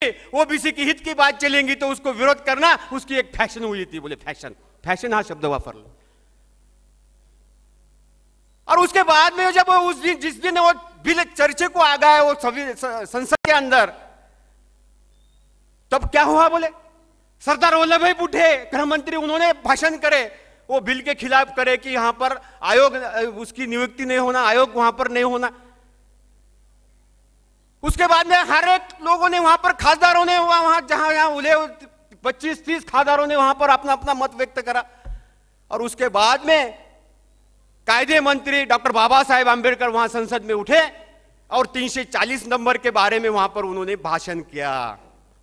OBC की हित की बात चलेंगी तो उसको विरोध करना उसकी एक फैशन हुई थी। बोले फैशन, फैशन हा शब्द वापरला। और उसके बाद में जब उस दिन जिस दिन वो बिल चर्चे को आ गया वो संसद के अंदर, तब क्या हुआ? बोले सरदार वल्लभ भाई उठे, गृह मंत्री, उन्होंने भाषण करे, वो बिल के खिलाफ करे कि यहां पर आयोग, उसकी नियुक्ति नहीं होना, आयोग वहां पर नहीं होना। उसके बाद में हर एक लोगों ने वहां पर, खासदारों ने वहां जहां उले 25-30 खासदारों ने वहां पर अपना अपना मत व्यक्त करा। और उसके बाद में कायदे मंत्री डॉक्टर बाबा साहेब आंबेडकर वहां संसद में उठे और 340 नंबर के बारे में वहां पर उन्होंने भाषण किया।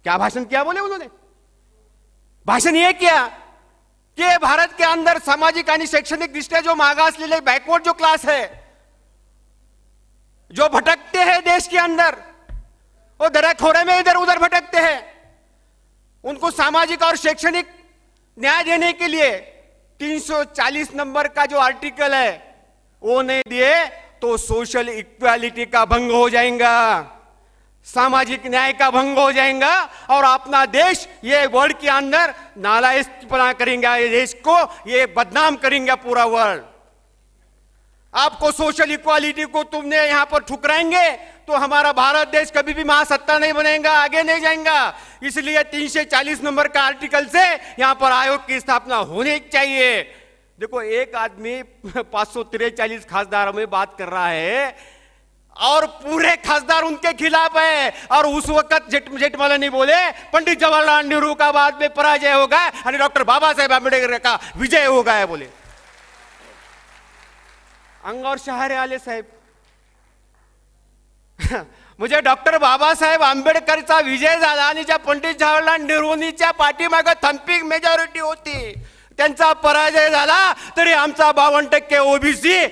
क्या भाषण किया? बोले उन्होंने भाषण यह किया कि भारत के अंदर सामाजिक और शैक्षणिक दृष्टया जो मागासलेले बैकवर्ड जो क्लास है, जो भटकते हैं देश के अंदर, वो दराखोरे में इधर उधर भटकते हैं, उनको सामाजिक और शैक्षणिक न्याय देने के लिए 340 नंबर का जो आर्टिकल है वो नहीं दिए तो सोशल इक्वालिटी का भंग हो जाएगा, सामाजिक न्याय का भंग हो जाएगा और अपना देश ये वर्ल्ड के अंदर नालायक बना करेंगे, ये देश को ये बदनाम करेंगे पूरा वर्ल्ड। आपको सोशल इक्वालिटी को तुमने यहां पर ठुकराएंगे तो हमारा भारत देश कभी भी महासत्ता नहीं बनेगा, आगे नहीं जाएगा। इसलिए 340 नंबर का आर्टिकल से यहां पर आयोग की स्थापना होनी चाहिए। देखो, एक आदमी 543 खासदारों में बात कर रहा है और पूरे खासदार उनके खिलाफ है। और उस वक्त जेठमलानी बोले पंडित जवाहरलाल नेहरू का बाद में पराजय होगा और डॉक्टर बाबा साहेब आंबेडकर का विजय होगा है बोले। अंगावर शहारे आले साहेब। म्हणजे डॉक्टर बाबासाहेब आंबेडकरचा विजय झाला आणि ज्या पंडित जवाहरलाल नेहरूंच्या पाठीमागे थंपिंग मेजॉरिटी होती त्यांचा पराजय झाला, तरी आमचा 52% ओबीसी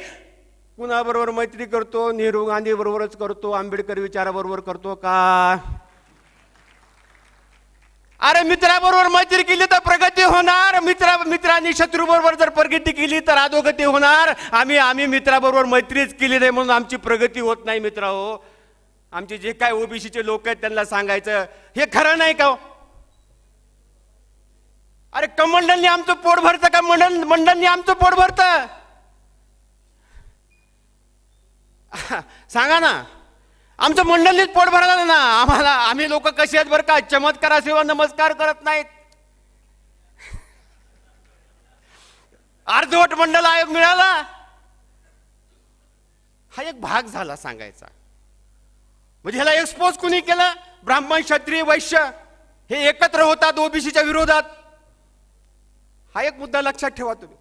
कुणाबरोबर मैत्री करतो? नेहरू गांधी बरोबरच करतो, आंबेडकर विचाराबरोबर करतो का? अरे मित्राबरोबर मैत्री केली तर प्रगती होणार, मित्रांनी शत्रू बरोबर जर प्रगती केली तर अधोगती होणार। आम्ही मित्राबरोबर मैत्रीच केली नाही म्हणून आमची प्रगती होत नाही। मित्रांनो, आमचे जे काय ओबीसीचे लोक आहेत त्यांना सांगायचं हे खरं नाही का? अरे कमंडलनी आमचं पोट भरतं का? मंडलनी आमचं पोट भरतं? सांगा ना, आमचं मंडळीत पोट भरलं ना आम्हाला। आम्ही लोक कशी आहेत बरं का, चमत्काराशिवाय नमस्कार करत नाहीत। अर्धवट मंडल आयोग मिळाला, हा एक भाग झाला सांगायचा। म्हणजे ह्याला एक्सपोज कुणी केलं? ब्राह्मण, क्षत्रिय, वैश्य हे एकत्र होतात ओबीसीच्या विरोधात। हा एक मुद्दा लक्षात ठेवा तुम्ही।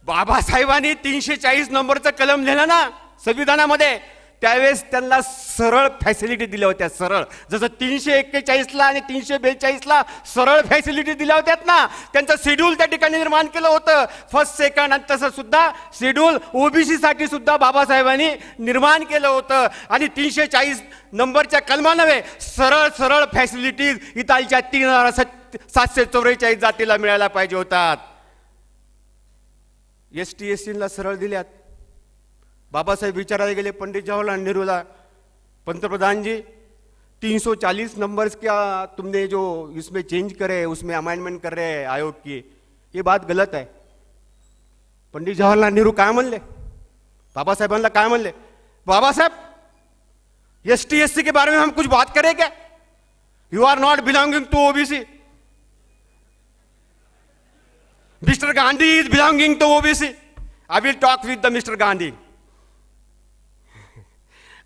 बाबासाहेबांनी 340 नंबरचा कलम लिहिला ना संविधानामध्ये, त्यावेळेस त्यांना सरळ फॅसिलिटी दिल्या होत्या। सरळ, जसं 341 ला आणि 342 ला सरळ फॅसिलिटी दिल्या होत्या ना, त्यांचं शेड्यूल त्या ठिकाणी निर्माण केलं होतं, फर्स्ट सेकंड। आणि तसं सुद्धा शेड्यूल ओबीसी साठी सुद्धा बाबासाहेबांनी निर्माण केलं होतं। आणि 340 नंबरच्या कलमानवे सरळ सरळ फॅसिलिटीज इथालच्या 3744 जातीला मिळायला पाहिजे होतात। एसटी एससीला सरळ दिल्यात। बाबासाहेब विचारायला गेले पंडित जवाहरलाल नेहरूला, पंतप्रधान जी 340 नंबर्स क्या तुमने जो इसमें चेंज करे, उसमें अमेंडमेंट कर रहे हैं आयोग की, ये बात गलत है। पंडित जवाहरलाल नेहरू काय म्हणले? बाबासाहेबांना काय म्हणले? बाबा साहब एसटी एससी के बारे में हम कुछ बात करें क्या? You are not belonging to OBC. Mister Gandhi is belonging to OBC. I will talk with the Mister Gandhi.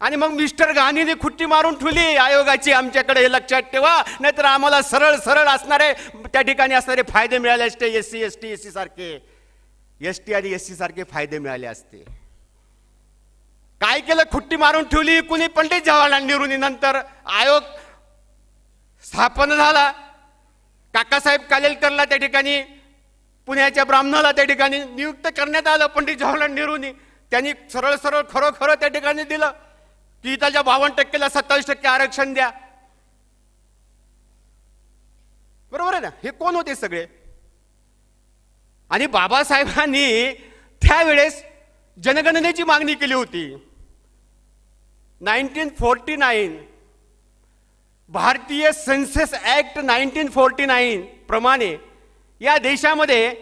आणि मग मिस्टर गांधीने खुट्टी मारून ठेवली आयोगाची, आमच्याकडे हे लक्षात ठेवा, नाहीतर आम्हाला सरळ सरळ असणारे त्या ठिकाणी असणारे फायदे मिळाले असते। एससी सारखे, एसटी आणि एससी सारखे फायदे मिळाले असते। काय केलं? खुट्टी मारून ठेवली कुणी? पंडित जवाहरलाल नेहरूंनी। नंतर आयोग स्थापन झाला, काकासाहेब कालेलकरला त्या ठिकाणी, पुण्याच्या ब्राह्मणाला त्या ठिकाणी नियुक्त करण्यात आलं पंडित जवाहरलाल नेहरूंनी। त्यांनी सरळ सरळ खरोखर त्या ठिकाणी दिलं की इथल्या 52%ला 27% आरक्षण द्या। बरोबर आहे ना? हे कोण होते सगळे? आणि बाबासाहेबांनी त्यावेळेस जनगणनेची मागणी केली होती। 1949 भारतीय सेन्सस ऍक्ट 1949 प्रमाणे या देशामध्ये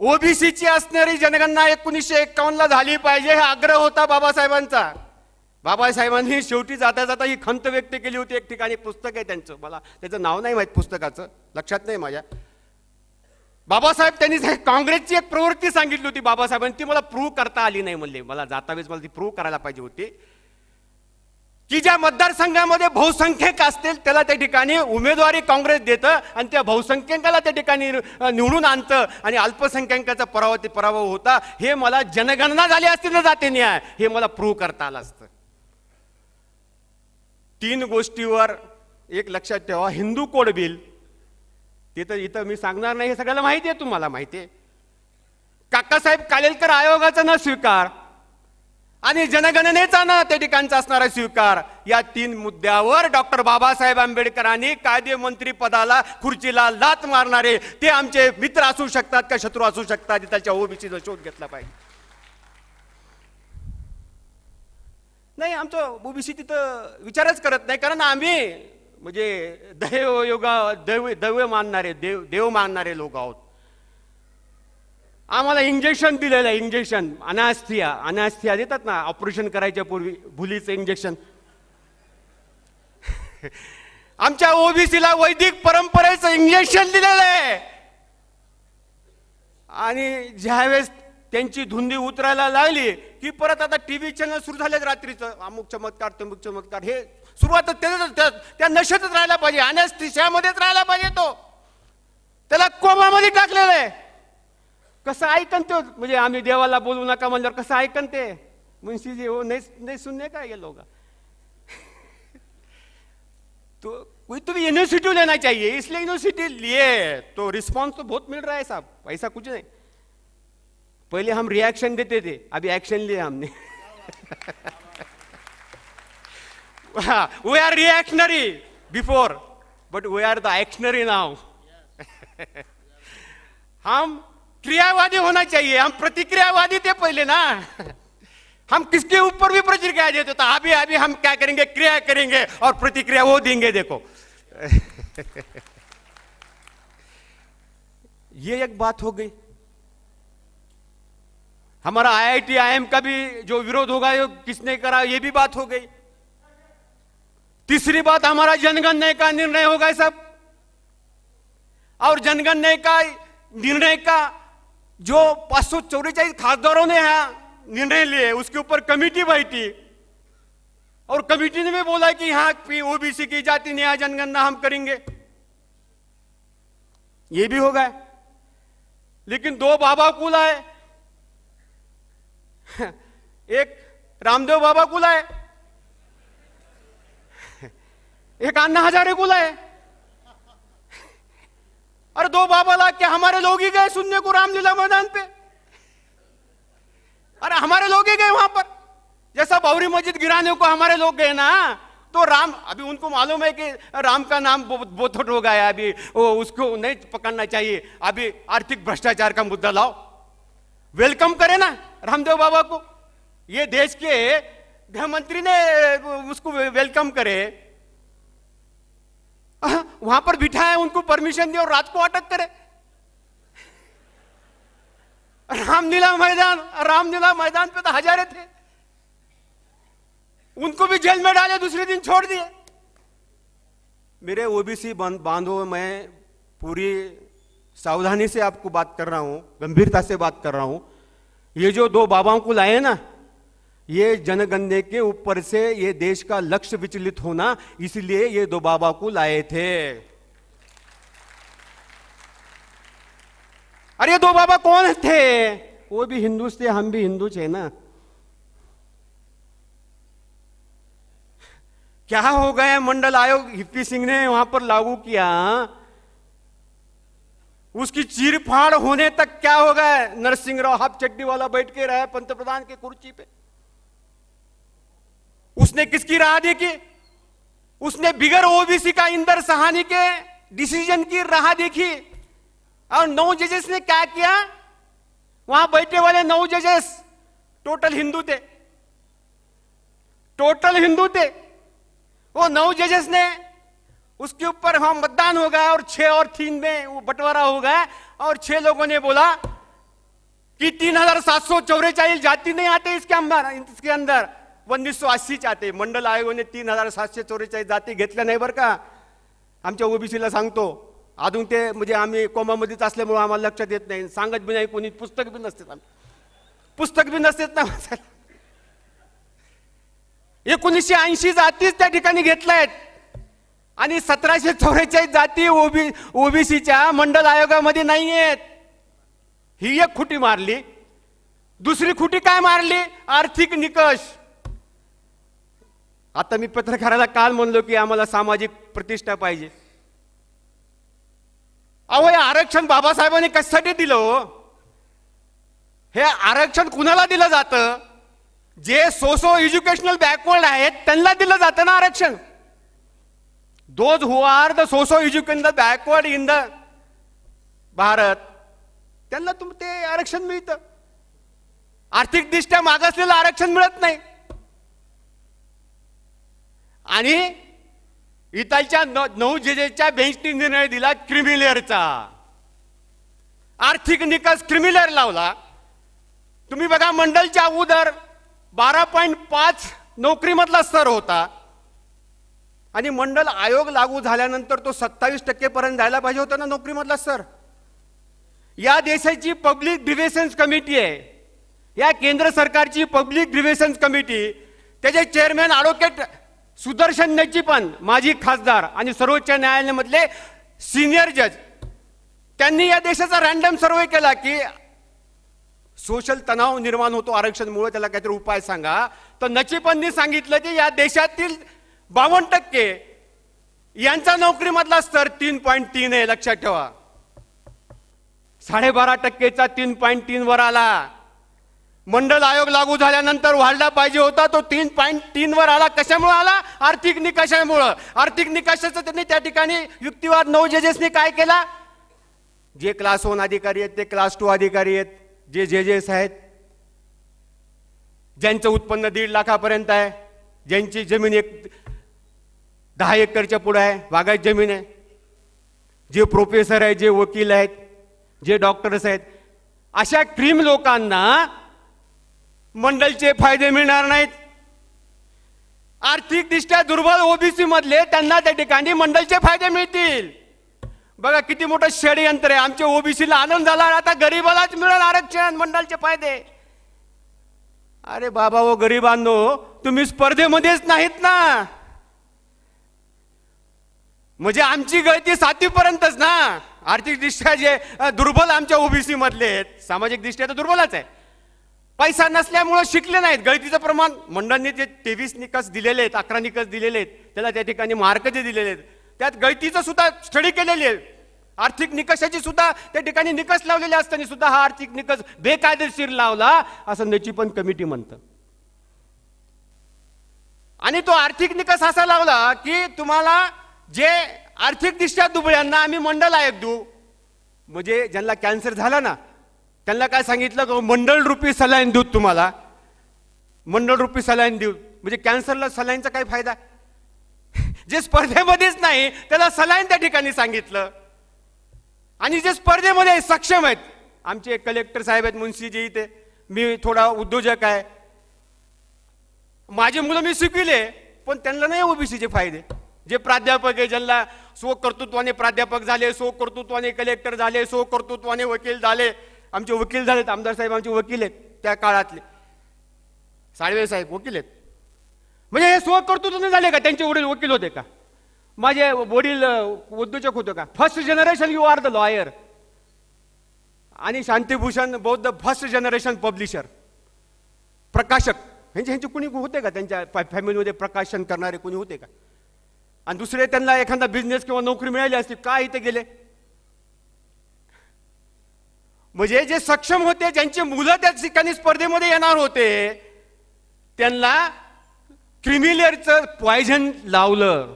ओबीसीची असणारी जनगणना 1951 ला झाली पाहिजे हा आग्रह होता बाबासाहेबांचा. बाबासाहेबांनी शेवटी जाता जाता ही खंत व्यक्त केली होती. एक ठिकाणी पुस्तक आहे त्यांचं, मला त्याचं नाव नाही माहित, पुस्तकाचं लक्षात नाही माझ्या. बाबासाहेब त्यांनी काँग्रेसची एक प्रवृत्ती सांगितली होती बाबासाहेबांनी, ती मला प्रूव्ह करता आली नाही म्हणले. मला जातावेळेस मला ती प्रूव्ह करायला पाहिजे होती की ज्या मतदारसंघामध्ये बहुसंख्यक असतील त्याला त्या ठिकाणी उमेदवारी काँग्रेस देतं आणि त्या बहुसंख्यकाला त्या ठिकाणी निवडून आणतं आणि अल्पसंख्याकाचा पराभव होता. हे मला जनगणना झाली असती ना जाते न्याय, हे मला प्रूव्ह करता आलं असतं. 3 गोष्टीवर एक लक्षात ठेवा. हिंदू कोड बिल, ते तर इथं मी सांगणार नाही, हे सगळ्याला माहिती आहे, तुम्हाला माहिती आहे. काकासाहेब कालेलकर आयोगाचा न स्वीकार आणि जनगणनेचा ना त्या ठिकाणचा असणारा स्वीकार, या 3 मुद्द्यावर डॉक्टर बाबासाहेब आंबेडकरांनी कायदेमंत्री पदाला खुर्चीला लात मारणारे ते आमचे मित्र असू शकतात का शत्रू असू शकतात, त्याच्या ओबीसीचा शोध घेतला पाहिजे. नाही, आमचं ओबीसी तिथं विचारच करत नाही, कारण आम्ही म्हणजे दैव मानणारे देव मानणारे लोक आहोत. आम्हाला इंजेक्शन दिलेलं आहे, इंजेक्शन अनास्थिया देतात ना ऑपरेशन करायच्या पूर्वी, भुलीचं इंजेक्शन. आमच्या ओबीसीला वैदिक परंपरेचं इंजेक्शन दिलेलं आहे. आणि ज्यावेळेस त्यांची धुंदी उतरायला लागली की परत आता टीव्ही चॅनल सुरू झाले रात्रीचं, अमुक चमत्कार तमुक चमत्कार, हे सुरुवात त्या नशेतच राहायला पाहिजे, अनास्थियामध्येच राहायला पाहिजे. तो त्याला कोमामध्ये टाकलेलं आहे. कसं ऐकन ते, म्हणजे आम्ही देवाला बोलू नका म्हणल्यावर कसं ऐकन ते. मुंशी जी हो नहीं सुनने का ये लोग. तो कोई तो भी यूनिवर्सिटी लेना चाहिए, इसलिए यूनिवर्सिटी लिए तो रिस्पॉन्स तो बहुत मिल रहा है साहब, ऐसा कुछ नहीं. पहले हम रिएक्शन देते थे, अभी एक्शन लिया हमने. We are reactionary before, but we are the actionary now. हम क्रियावादी होना चाहिए, हम प्रतिक्रियावादी थे पहले ना. हम किसके ऊपर भी प्रतिक्रिया देते तो अभी हम क्या करेंगे, क्रिया करेंगे और प्रतिक्रिया वो देंगे. देखो ये एक बात हो गई. हमारा IIT IIM का भी जो विरोध होगा ये किसने करा, ये भी बात हो गई. तीसरी बात, हमारा जनगणना का निर्णय होगा सब, और जनगणना का निर्णय का जो 544 खासदारों ने निर्णय लिए उसके ऊपर कमेटी बैठी और कमेटी ने भी बोला कि यहाँ ओबीसी की जाति न्याय जनगणना हम करेंगे. ये भी होगा. लेकिन 2 बाबा कुल आए, एक रामदेव बाबा कुल आए, एक अन्ना हजारे कुल आए. और 2 बाबा ला के हमारे लोग ही गए सुनने को रामलीला मैदान पे. अरे हमारे लोग ही गए वहां पर, जैसा बाबरी मस्जिद गिराने को हमारे लोग गए ना, तो राम, अभी उनको मालूम है कि राम का नाम बोथट हो गया, अभी उसको नहीं पकड़ना चाहिए, अभी आर्थिक भ्रष्टाचार का मुद्दा लाओ. वेलकम करे ना रामदेव बाबा को, ये देश के गृह मंत्री ने उसको वेलकम करे, वहां पर बिठाए, उनको परमिशन दी और रात को अटक करे. रामलीला मैदान पे तो हजारे थे, उनको भी जेल में डाले, दूसरे दिन छोड़ दिए. मेरे ओबीसी बांधो, मैं पूरी सावधानी से आपको बात कर रहा हूं, गंभीरता से बात कर रहा हूं. ये जो 2 बाबाओं को लाए ना, ये जनगणना के ऊपर से ये देश का लक्ष्य विचलित होना, इसलिए ये 2 बाबा को लाए थे. अरे ये 2 बाबा कौन थे? वो भी हिंदू थे, हम भी हिंदू थे ना. क्या हो गए, मंडल आयोग हिप्पी सिंह ने वहां पर लागू किया, उसकी चीर फाड़ होने तक क्या हो गए, नरसिंह राव हाफ चड्डी वाला बैठ के रहे पंतप्रधान की कुर्सी पे. उसने किसकी राह देखी? उसने बिगर ओबीसी का इंदर सहानी के डिसीजन की राह देखी. और 9 जजेस ने क्या किया, वहां बैठे वाले 9 जजेस टोटल हिंदू थे. वो 9 जजेस ने उसके ऊपर वहां मतदान होगा और 6 और 3 में वो बंटवारा होगा और 6 लोगों ने बोला कि 3744 जाति नहीं आते इसके अंदर 1980 आते. मंडल आयोगाने 3744 जाती घेतल्या नाही बरं का. आमच्या ओबीसीला सांगतो अजून ते म्हणजे आम्ही कोमामध्येच असल्यामुळे आम्हाला लक्षात येत नाही, सांगत बी नाही कोणी, पुस्तक बी नसते, पुस्तक बी नसतेत ना. 1980 जातीच त्या ठिकाणी घेतल्यात आणि 1744 जाती ओबीसीच्या मंडल आयोगामध्ये नाही आहेत. ही एक खुटी मारली. दुसरी खुटी काय मारली? आर्थिक निकष. आता मी पत्रकाराला काल म्हणलो की आम्हाला सामाजिक प्रतिष्ठा पाहिजे. अहो हे आरक्षण बाबासाहेबांनी कशासाठी दिलं हो? हे आरक्षण कुणाला दिलं जातं? जे सोसो एज्युकेशनल बॅकवर्ड आहेत त्यांना दिलं जातं ना आरक्षण. Those who are the socio educational backward in the Bharat, त्यांना ते आरक्षण मिळतं. आर्थिक दृष्ट्या मागासलेलं आरक्षण मिळत नाही. आणि इथलच्या 9 जजेसच्या बेंचने निर्णय दिला क्रिमिलेअरचा. आर्थिक निकष क्रिमिलेअर लावला. तुम्ही बघा मंडलच्या अगोदर 12.5 नोकरीमधला स्तर होता आणि मंडल आयोग लागू झाल्यानंतर तो 27% पर्यंत जायला पाहिजे होता ना नोकरीमधला स्तर. या देशाची पब्लिक ग्रीव्हन्स कमिटी आहे, या केंद्र सरकारची पब्लिक ग्रीव्हन्स कमिटी, त्याचे चेअरमॅन ॲडव्होकेट सुदर्शन नेची पण माजी खासदार आणि सर्वोच्च न्यायालयामधले सिनियर जज, त्यांनी या देशाचा रँडम सर्वे केला की सोशल तणाव निर्माण होतो आरक्षणमुळे, त्याला काहीतरी उपाय सांगा. तर नचिपंनी सांगितलं की या देशातील 52% यांचा नोकरीमधला स्तर 3.3 आहे. लक्षात ठेवा. 12.5%चा 3.3 वर आला. मंडल आयोग लागू झाल्यानंतर वाढला पाहिजे होता, तो 3.3 वर आला. कशामुळे आला? आर्थिक निकषामुळे. आर्थिक निकषाचं त्यांनी त्या ठिकाणी युक्तिवाद 9 जजेसनी काय केला? जे क्लास 1 अधिकारी आहेत ते क्लास 2 अधिकारी आहेत, जे जजेस आहेत ज्यांचं उत्पन्न 1.5 लाखापर्यंत आहे, ज्यांची जमीन 10 एकरच्या पुढे आहे, बागायत जमीन आहे, जे प्रोफेसर आहेत, जे वकील आहेत, जे डॉक्टर्स आहेत, अशा क्रीम लोकांना मंडलचे फायदे मिळणार नाहीत. आर्थिक दृष्ट्या दुर्बल ओबीसी मधले त्यांना त्या ठिकाणी मंडलचे फायदे मिळतील. बघा किती मोठं षडयंत्र आहे. आमच्या ओबीसीला आनंद झाला, आता गरीबालाच मिळेल आरक्षण, मंडलचे फायदे. अरे बाबा ओ गरीबांनो, तुम्ही स्पर्धेमध्येच नाहीत ना. म्हणजे आमची गळती 7वी पर्यंतच ना. आर्थिक दृष्ट्या जे दुर्बल आमच्या ओबीसी मधले आहेत, सामाजिक दृष्ट्या तर दुर्बलच आहे, पैसा नसल्यामुळे शिकले नाहीत. गळतीचं प्रमाण मंडळांनी जे 23 निकष दिलेले आहेत, 11 निकष दिलेले आहेत, त्याला त्या ठिकाणी मार्क जे दिलेले आहेत, त्यात गळतीचं सुद्धा स्टडी केलेली आहे. आर्थिक निकषाची सुद्धा त्या ठिकाणी निकष लावलेले असताना सुद्धा हा आर्थिक निकष बेकायदेशीर लावला असं त्याची पण कमिटी म्हणतं. आणि तो आर्थिक निकष असा लावला की तुम्हाला जे आर्थिक दृष्ट्या दुबळ्यांना आम्ही मंडल आयोग देऊ. म्हणजे ज्यांना कॅन्सर झाला ना त्यांना काय सांगितलं की मंडल रूपी सलाईन देऊ, तुम्हाला मंडल रूपी सलाईन देऊ. म्हणजे कॅन्सरला सलाईनचा काय फायदा? जे स्पर्धेमध्येच नाही त्याला सलाईन त्या ठिकाणी सांगितलं. आणि जे स्पर्धेमध्ये सक्षम आहेत, आमचे कलेक्टर साहेब आहेत मुन्शीजी इथे, मी थोडा उद्योजक आहे, माझे मुलं मी शिकविले, पण त्यांना नाही ओबीसीचे फायदे. जे प्राध्यापक आहे, ज्यांना स्वकर्तृत्वाने प्राध्यापक झाले, स्वकर्तृत्वाने कलेक्टर झाले, स्वकर्तृत्वाने वकील झाले, आमचे वकील झालेत, आमदार साहेब आमचे वकील आहेत त्या काळातले, साळवे साहेब वकील आहेत. म्हणजे हे स्वकर्तृत्वाने झाले का? त्यांचे वडील वकील होते का? माझे वडील उद्योजक होते का? First generation you are the lawyer. आणि शांतिभूषण बौद्ध फर्स्ट जनरेशन पब्लिशर, प्रकाशक, ह्यांचे कुणी होते का? त्यांच्या फॅमिलीमध्ये प्रकाशन करणारे कोणी होते का? आणि दुसरे त्यांना एखादा बिझनेस किंवा नोकरी मिळाली असती का इथे गेले? म्हणजे जे सक्षम होते, ज्यांचे मुलं त्या ठिकाणी स्पर्धेमध्ये येणार होते, त्यांना क्रिमिलेअरचं पॉयझन लावलं,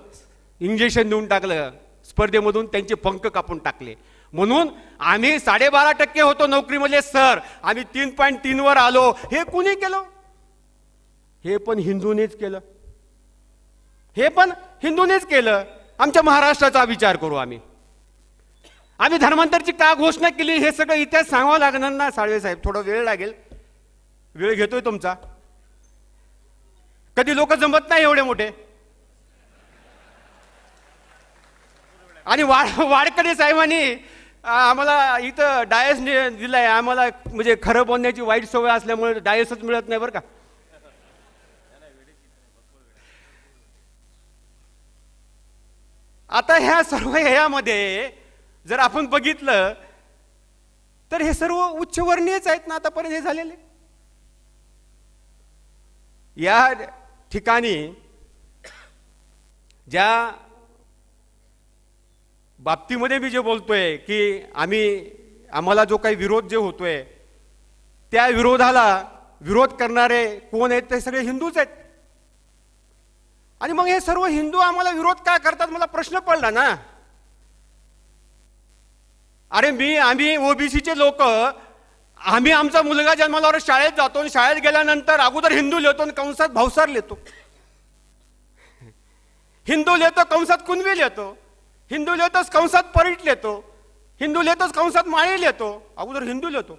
इंजेक्शन देऊन टाकलं, स्पर्धेमधून त्यांचे पंख कापून टाकले. म्हणून आम्ही 12.5% होतो नोकरीमध्ये सर, आम्ही 3.3 वर आलो. हे कुणी केलं? हे पण हिंदूंनीच केलं. हे पण हिंदूनेच केलं. आमच्या महाराष्ट्राचा विचार करू आम्ही धर्मांतरची का घोषणा केली हे सगळं इतिहास सांगावं लागणार ना साळवे साहेब. थोडा वेळ लागेल, वेळ घेतोय तुमचा. कधी लोक जमत नाही एवढे मोठे. आणि वाडकरी साहेबांनी आम्हाला इथं डायस दिलाय. आम्हाला म्हणजे खरं बोलण्याची वाईट सवय असल्यामुळे डायसच मिळत नाही बरं का. आता ह्या सर्व ह्यामध्ये जर आपण बघितलं तर हे सर्व उच्चवर्णीयच आहेत ना आतापर्यंत हे झालेले. या ठिकाणी ज्या बाबतीमध्ये मी जे बोलतोय की आम्हाला जो काही विरोध जे होतोय त्या विरोधाला विरोध करणारे कोण आहेत ते सगळे हिंदूच आहेत. आणि मग हे सर्व हिंदू आम्हाला विरोध का करतात मला प्रश्न पडला ना. अरे आम्ही ओबीसीचे लोक आम्ही आमचा मुलगा जन्माला शाळेत जातो, शाळेत गेल्यानंतर अगोदर हिंदू लिहितो आणि कंसात भावसार लिहितो. हिंदू लिहितो कंसात कुणबी लिहितो, हिंदू लिहितोच कंसात परीट लिहितो, हिंदू लिहितोच कंसात माळी लिहितो, अगोदर हिंदू लिहितो.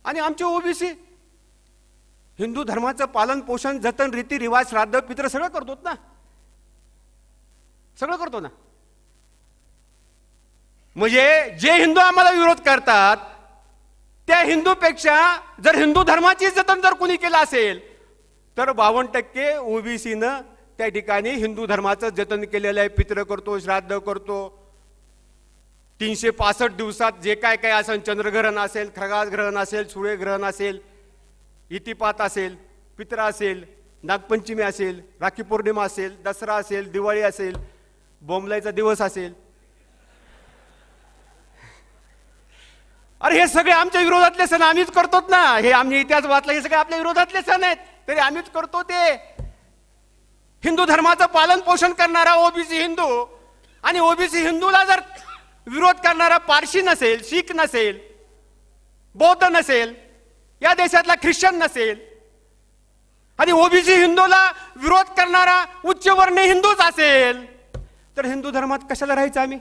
आणि आमचे ओबीसी हिंदू धर्माचं पालन पोषण जतन रीती रिवाज श्राद्ध पित्र सगळं करतो ना, सगळं करतो ना. म्हणजे जे हिंदू आम्हाला विरोध करतात त्या हिंदूपेक्षा जर हिंदू धर्माची जतन जर कोणी केलं असेल तर 52% ओबीसीनं त्या ठिकाणी हिंदू धर्माचं जतन केलेलं आहे. पित्र करतो, श्राद्ध करतो. 365 दिवसात जे काय काय असेल, चंद्रग्रहण असेल, खगाग्रहण असेल, सूर्यग्रहण असेल, इतिपात असेल, पित्र असेल, नागपंचमी असेल, राखी पौर्णिमा असेल, दसरा असेल, दिवाळी असेल, बोंबलायचा दिवस असेल. अरे हे सगळे आमच्या विरोधातले सण आम्हीच करतो ना. हे आम्ही इतिहास वाचला, हे सगळे आपल्या विरोधातले सण आहेत तरी आम्हीच करतो ते. हिंदू धर्माचं पालन पोषण करणारा ओबीसी हिंदू आणि ओबीसी हिंदूला जर विरोध करणारा पारशी नसेल, शीख नसेल, बौद्ध नसेल, या देशातला ख्रिश्चन नसेल आणि ओबीसी हिंदूला विरोध करणारा उच्चवर्णीय हिंदूच असेल तर हिंदू धर्मात कशाला राहायचं आम्ही.